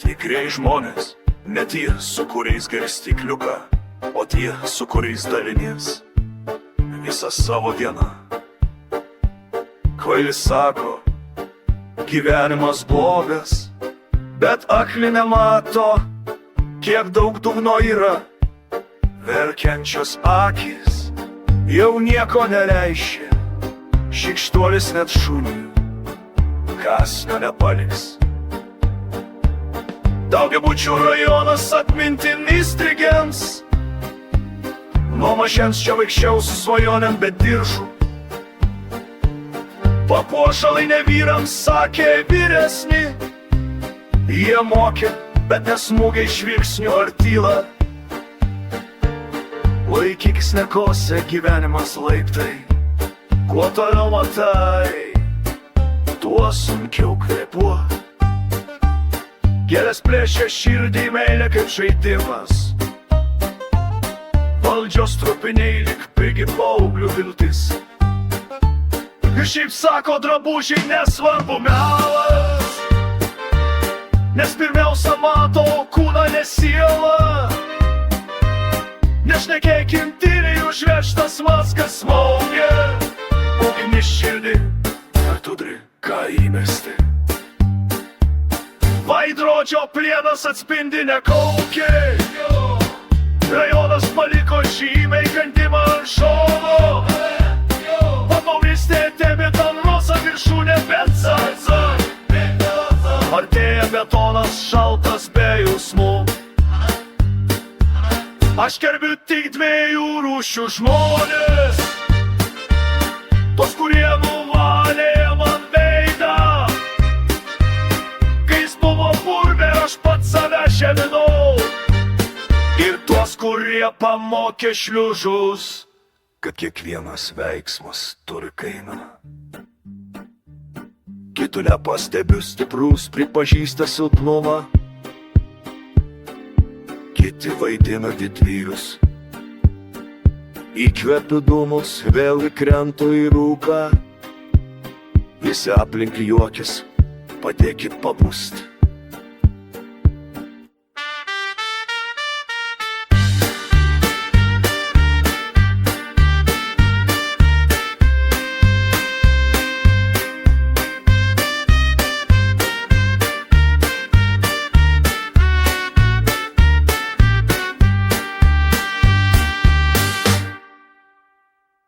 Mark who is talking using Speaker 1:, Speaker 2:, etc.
Speaker 1: Tikrai žmonės, ne tie, su kuriais geri stikliuką, o tie, su kuriais dalinies visą savo dieną. Kvailis sako, gyvenimas blogas, bet akli nemato, kiek daug dugno yra. Verkiančios akys jau nieko nereiškia, šykštuolis net šunį kąsnio nepaliks. Daugiabučių rajonas atmintin įstrigiams, nuo mažens čia vaikščiau su svajonėm be diržų. Papuošalai ne vyrams, sakė vyresni, jie mokė, bet nesmūgiai žvilgsnių ar tyla. Laikykis nekose, gyvenimas laiptai, kuo toliau matai, tuo sunkiau kvėpuot. Gėlės plėšia širdį, meilė kaip žaidimas, valdžios trupiniai lyg pigi paauglių viltis. Ir šiaip sako drabužiai nesvarbu melas, nes pirmiausia mato kūną, ne sielą. Nešnekėkim tyliai, užvežtas maskas smaugia ugnis širdį, ar tudri ką įmesti. Vaidrodžio plienas atspindi nekaukė, rajonas paliko žymiai kandimą ant šono. Papaurystė tebėtan rosa viršūnė, bet zaza. Artėja betonas šaltas be jausmų. Aš gerbiu tik dviejų rūšių žmonės, tos, kurie nuvalė man veidą. Kai jis buvo purvė, aš pats save žeminau. Ir tuos, kurie pamokė šliužus, kad kiekvienas veiksmas turi kainą. Kitų nepastebiu, stiprus pripažįsta silpnumą, kiti vaidina didvyrius. Įkvepiu dūmus, vėl įkrentu į rūką. Visi aplink juokis, padėkit pabust.